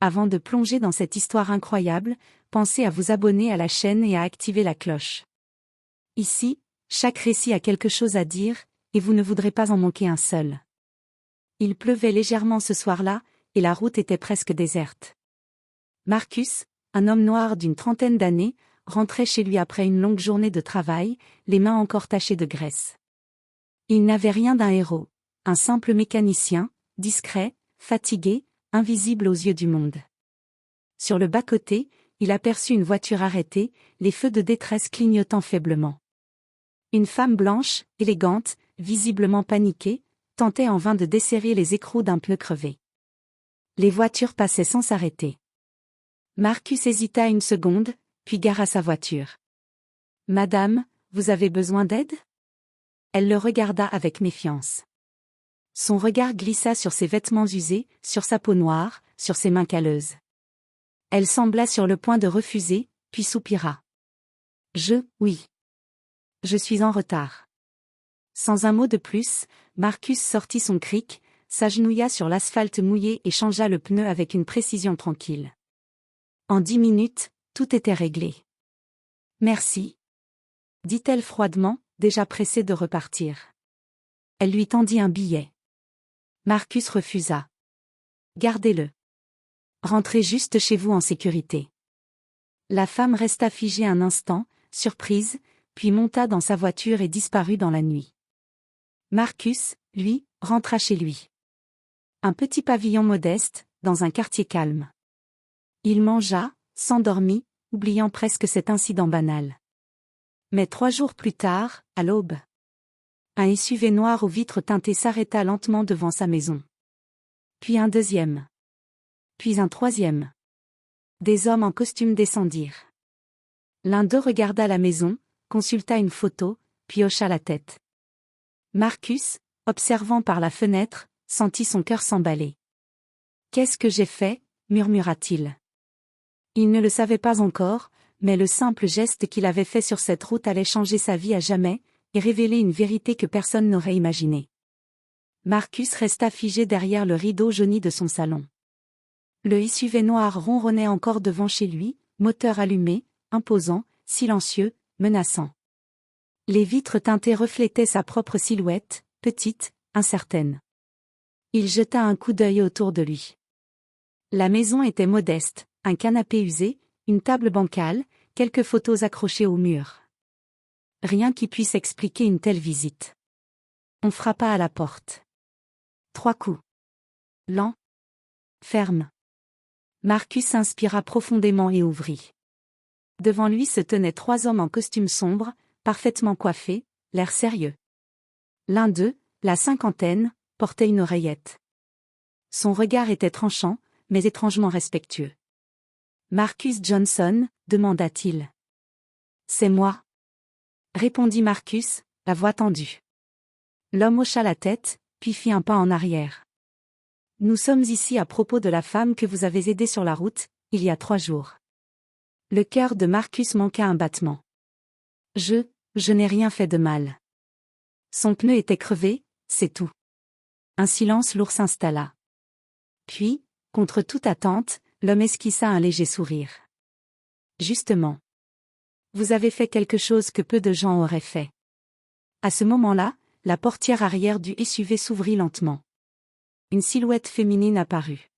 Avant de plonger dans cette histoire incroyable, pensez à vous abonner à la chaîne et à activer la cloche. Ici, chaque récit a quelque chose à dire, et vous ne voudrez pas en manquer un seul. Il pleuvait légèrement ce soir-là, et la route était presque déserte. Marcus, un homme noir d'une trentaine d'années, rentrait chez lui après une longue journée de travail, les mains encore tachées de graisse. Il n'avait rien d'un héros, un simple mécanicien, discret, fatigué, invisible aux yeux du monde. Sur le bas-côté, il aperçut une voiture arrêtée, les feux de détresse clignotant faiblement. Une femme blanche, élégante, visiblement paniquée, tentait en vain de desserrer les écrous d'un pneu crevé. Les voitures passaient sans s'arrêter. Marcus hésita une seconde, puis gara sa voiture. « Madame, vous avez besoin d'aide ?» Elle le regarda avec méfiance. Son regard glissa sur ses vêtements usés, sur sa peau noire, sur ses mains calleuses. Elle sembla sur le point de refuser, puis soupira. « Oui. Je suis en retard. » Sans un mot de plus, Marcus sortit son cric, s'agenouilla sur l'asphalte mouillé et changea le pneu avec une précision tranquille. En 10 minutes, tout était réglé. « Merci. » dit-elle froidement, déjà pressée de repartir. Elle lui tendit un billet. Marcus refusa. « Gardez-le. Rentrez juste chez vous en sécurité. » La femme resta figée un instant, surprise, puis monta dans sa voiture et disparut dans la nuit. Marcus, lui, rentra chez lui. Un petit pavillon modeste, dans un quartier calme. Il mangea, s'endormit, oubliant presque cet incident banal. Mais 3 jours plus tard, à l'aube, un SUV noir aux vitres teintées s'arrêta lentement devant sa maison. Puis un deuxième. Puis un troisième. Des hommes en costume descendirent. L'un d'eux regarda la maison, consulta une photo, puis hocha la tête. Marcus, observant par la fenêtre, sentit son cœur s'emballer. « Qu'est-ce que j'ai fait ?» murmura-t-il. Il ne le savait pas encore, mais le simple geste qu'il avait fait sur cette route allait changer sa vie à jamais, et révéler une vérité que personne n'aurait imaginée. Marcus resta figé derrière le rideau jauni de son salon. Le SUV noir ronronnait encore devant chez lui, moteur allumé, imposant, silencieux, menaçant. Les vitres teintées reflétaient sa propre silhouette, petite, incertaine. Il jeta un coup d'œil autour de lui. La maison était modeste, un canapé usé, une table bancale, quelques photos accrochées au mur. Rien qui puisse expliquer une telle visite. On frappa à la porte. 3 coups. Lent. Ferme. Marcus inspira profondément et ouvrit. Devant lui se tenaient 3 hommes en costume sombre, parfaitement coiffés, l'air sérieux. L'un d'eux, la cinquantaine, portait une oreillette. Son regard était tranchant, mais étrangement respectueux. « Marcus Johnson ?» demanda-t-il. « C'est moi. » répondit Marcus, la voix tendue. L'homme hocha la tête, puis fit un pas en arrière. « Nous sommes ici à propos de la femme que vous avez aidée sur la route, il y a 3 jours. » Le cœur de Marcus manqua un battement. « Je n'ai rien fait de mal. Son pneu était crevé, c'est tout. » Un silence lourd s'installa. Puis, contre toute attente, l'homme esquissa un léger sourire. « Justement. Vous avez fait quelque chose que peu de gens auraient fait. » À ce moment-là, la portière arrière du SUV s'ouvrit lentement. Une silhouette féminine apparut.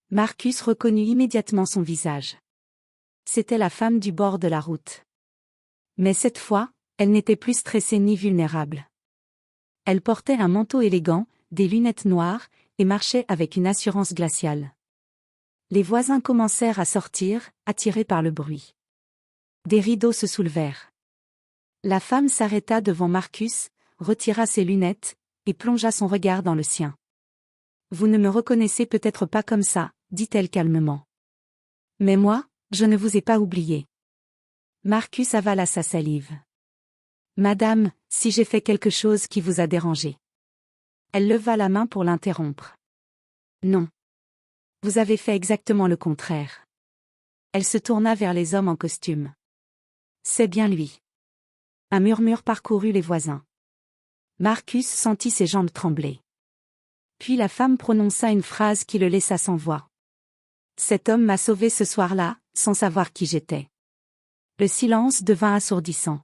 Marcus reconnut immédiatement son visage. C'était la femme du bord de la route. Mais cette fois, elle n'était plus stressée ni vulnérable. Elle portait un manteau élégant, des lunettes noires, et marchait avec une assurance glaciale. Les voisins commencèrent à sortir, attirés par le bruit. Des rideaux se soulevèrent. La femme s'arrêta devant Marcus, retira ses lunettes, et plongea son regard dans le sien. « Vous ne me reconnaissez peut-être pas comme ça, » dit-elle calmement. « Mais moi, je ne vous ai pas oublié. » Marcus avala sa salive. « Madame, si j'ai fait quelque chose qui vous a dérangé. » Elle leva la main pour l'interrompre. « Non. Vous avez fait exactement le contraire. » Elle se tourna vers les hommes en costume. « C'est bien lui. » Un murmure parcourut les voisins. Marcus sentit ses jambes trembler. Puis la femme prononça une phrase qui le laissa sans voix. Cet homme m'a sauvé ce soir-là, sans savoir qui j'étais. Le silence devint assourdissant.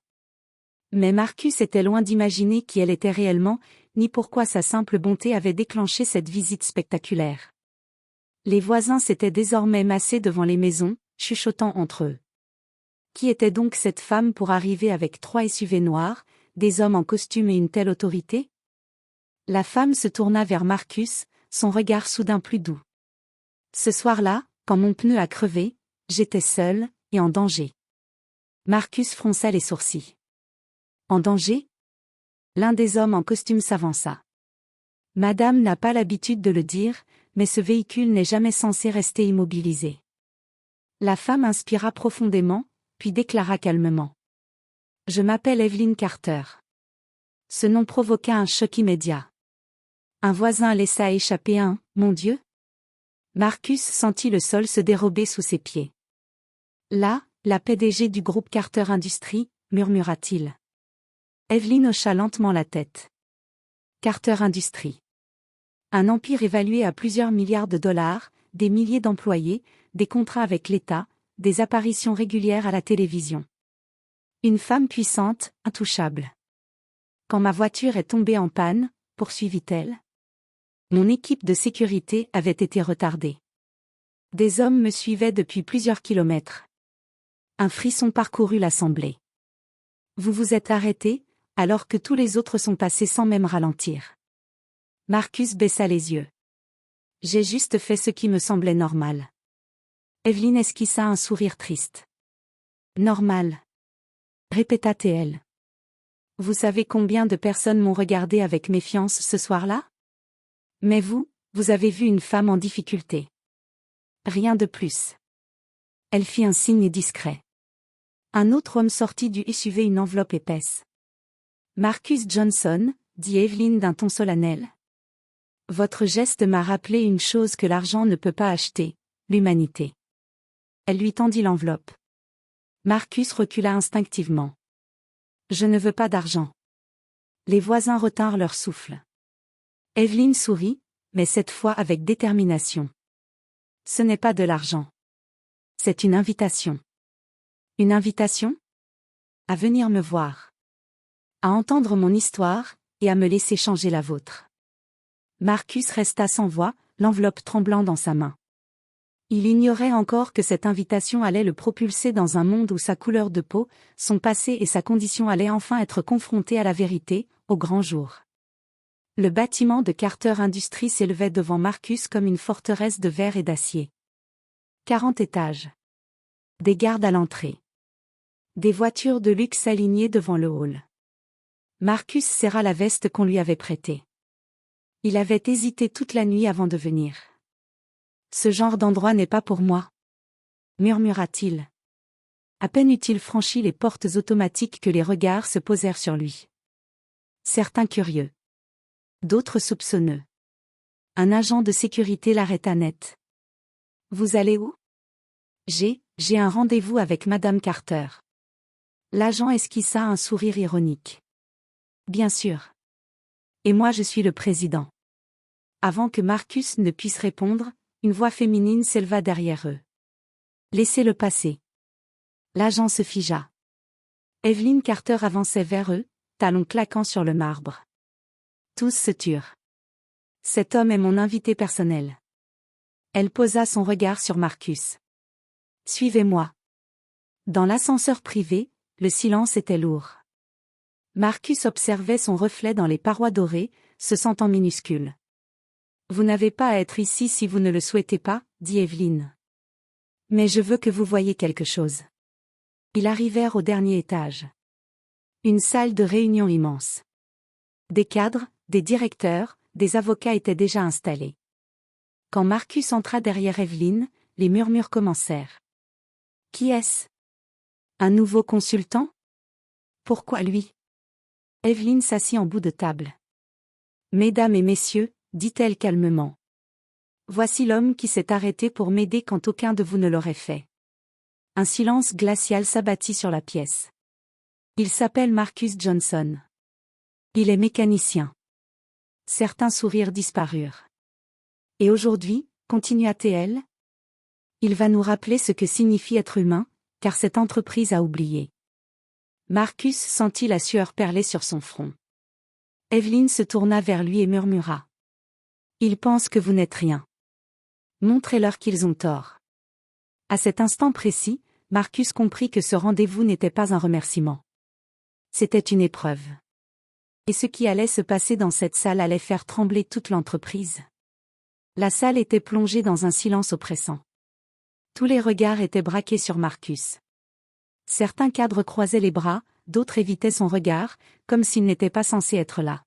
Mais Marcus était loin d'imaginer qui elle était réellement, ni pourquoi sa simple bonté avait déclenché cette visite spectaculaire. Les voisins s'étaient désormais massés devant les maisons, chuchotant entre eux. Qui était donc cette femme pour arriver avec 3 SUV noirs, des hommes en costume et une telle autorité? La femme se tourna vers Marcus, son regard soudain plus doux. Ce soir-là, quand mon pneu a crevé, j'étais seul, et en danger. Marcus fronça les sourcils. En danger? L'un des hommes en costume s'avança. Madame n'a pas l'habitude de le dire, mais ce véhicule n'est jamais censé rester immobilisé. La femme inspira profondément, puis déclara calmement. Je m'appelle Evelyn Carter. Ce nom provoqua un choc immédiat. Un voisin laissa échapper un « Mon Dieu ». Marcus sentit le sol se dérober sous ses pieds. Là, la PDG du groupe Carter Industries, murmura-t-il. Evelyn hocha lentement la tête. Carter Industries. Un empire évalué à plusieurs milliards de dollars, des milliers d'employés, des contrats avec l'État, des apparitions régulières à la télévision. Une femme puissante, intouchable. Quand ma voiture est tombée en panne, poursuivit-elle, mon équipe de sécurité avait été retardée. Des hommes me suivaient depuis plusieurs kilomètres. Un frisson parcourut l'assemblée. Vous vous êtes arrêté, alors que tous les autres sont passés sans même ralentir. Marcus baissa les yeux. J'ai juste fait ce qui me semblait normal. Evelyn esquissa un sourire triste. Normal, répéta-t-elle. Vous savez combien de personnes m'ont regardé avec méfiance ce soir-là? Mais vous avez vu une femme en difficulté. Rien de plus. Elle fit un signe discret. Un autre homme sortit du SUV une enveloppe épaisse. Marcus Johnson, dit Evelyn d'un ton solennel. Votre geste m'a rappelé une chose que l'argent ne peut pas acheter, l'humanité. Elle lui tendit l'enveloppe. Marcus recula instinctivement. Je ne veux pas d'argent. Les voisins retinrent leur souffle. Evelyn sourit, mais cette fois avec détermination. Ce n'est pas de l'argent. C'est une invitation. Une invitation? À venir me voir. À entendre mon histoire, et à me laisser changer la vôtre. Marcus resta sans voix, l'enveloppe tremblant dans sa main. Il ignorait encore que cette invitation allait le propulser dans un monde où sa couleur de peau, son passé et sa condition allaient enfin être confrontés à la vérité, au grand jour. Le bâtiment de Carter Industries s'élevait devant Marcus comme une forteresse de verre et d'acier. 40 étages. Des gardes à l'entrée. Des voitures de luxe alignées devant le hall. Marcus serra la veste qu'on lui avait prêtée. Il avait hésité toute la nuit avant de venir. Ce genre d'endroit n'est pas pour moi, murmura-t-il. À peine eut-il franchi les portes automatiques que les regards se posèrent sur lui. Certains curieux. D'autres soupçonneux. Un agent de sécurité l'arrêta net. Vous allez où? J'ai un rendez-vous avec Madame Carter. L'agent esquissa un sourire ironique. Bien sûr. Et moi je suis le président. Avant que Marcus ne puisse répondre, une voix féminine s'éleva derrière eux. Laissez-le passer. L'agent se figea. Evelyn Carter avançait vers eux, talons claquant sur le marbre. Tous se turent. Cet homme est mon invité personnel. Elle posa son regard sur Marcus. Suivez-moi. Dans l'ascenseur privé, le silence était lourd. Marcus observait son reflet dans les parois dorées, se sentant minuscule. Vous n'avez pas à être ici si vous ne le souhaitez pas, dit Evelyn. Mais je veux que vous voyiez quelque chose. Ils arrivèrent au dernier étage. Une salle de réunion immense. Des cadres, des directeurs, des avocats étaient déjà installés. Quand Marcus entra derrière Evelyn, les murmures commencèrent. Qui est-ce? Un nouveau consultant? Pourquoi lui? Evelyn s'assit en bout de table. Mesdames et messieurs, dit-elle calmement. Voici l'homme qui s'est arrêté pour m'aider quand aucun de vous ne l'aurait fait. Un silence glacial s'abattit sur la pièce. Il s'appelle Marcus Johnson. Il est mécanicien. Certains sourires disparurent. Et aujourd'hui, continua-t-elle, Il va nous rappeler ce que signifie être humain, car cette entreprise a oublié. Marcus sentit la sueur perler sur son front. Evelyn se tourna vers lui et murmura. Ils pensent que vous n'êtes rien. Montrez-leur qu'ils ont tort. À cet instant précis, Marcus comprit que ce rendez-vous n'était pas un remerciement. C'était une épreuve. Et ce qui allait se passer dans cette salle allait faire trembler toute l'entreprise. La salle était plongée dans un silence oppressant. Tous les regards étaient braqués sur Marcus. Certains cadres croisaient les bras, d'autres évitaient son regard, comme s'il n'était pas censé être là.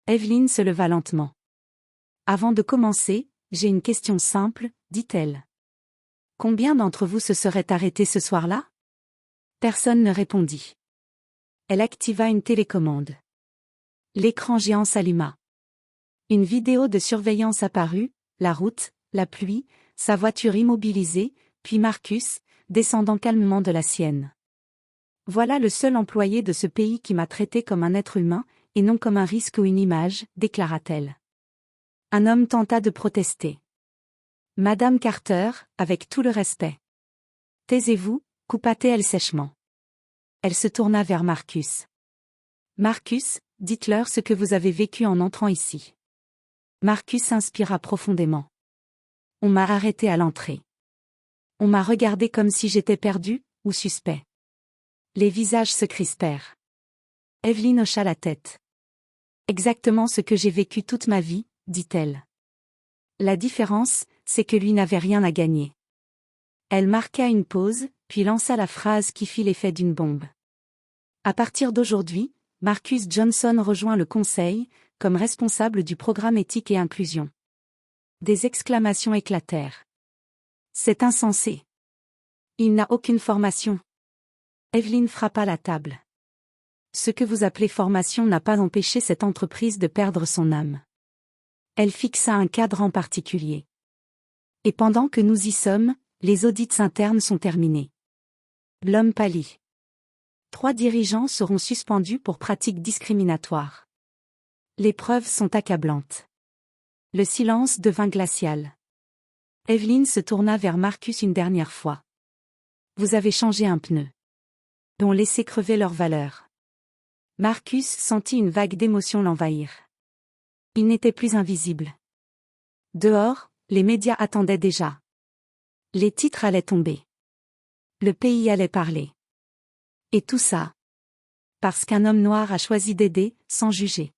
Evelyn se leva lentement. Avant de commencer, j'ai une question simple, dit-elle. Combien d'entre vous se seraient arrêtés ce soir-là? Personne ne répondit. Elle activa une télécommande. L'écran géant s'alluma. Une vidéo de surveillance apparut, la route, la pluie, sa voiture immobilisée, puis Marcus, descendant calmement de la sienne. Voilà le seul employé de ce pays qui m'a traité comme un être humain, et non comme un risque ou une image, déclara-t-elle. Un homme tenta de protester. Madame Carter, avec tout le respect. Taisez-vous, coupa-t-elle sèchement. Elle se tourna vers Marcus. Marcus, dites-leur ce que vous avez vécu en entrant ici. Marcus inspira profondément. On m'a arrêté à l'entrée. On m'a regardé comme si j'étais perdu, ou suspect. Les visages se crispèrent. Evelyn hocha la tête. Exactement ce que j'ai vécu toute ma vie, dit-elle. La différence, c'est que lui n'avait rien à gagner. Elle marqua une pause, puis lança la phrase qui fit l'effet d'une bombe. À partir d'aujourd'hui, Marcus Johnson rejoint le conseil, comme responsable du programme éthique et inclusion. Des exclamations éclatèrent. C'est insensé. Il n'a aucune formation. Evelyn frappa la table. Ce que vous appelez formation n'a pas empêché cette entreprise de perdre son âme. Elle fixa un cadre en particulier. Et pendant que nous y sommes, les audits internes sont terminés. L'homme pâlit. 3 dirigeants seront suspendus pour pratiques discriminatoires. Les preuves sont accablantes. Le silence devint glacial. Evelyn se tourna vers Marcus une dernière fois. Vous avez changé un pneu. On laissé crever leur valeur. Marcus sentit une vague d'émotion l'envahir. Il n'était plus invisible. Dehors, les médias attendaient déjà. Les titres allaient tomber. Le pays allait parler. Et tout ça. Parce qu'un homme noir a choisi d'aider, sans juger.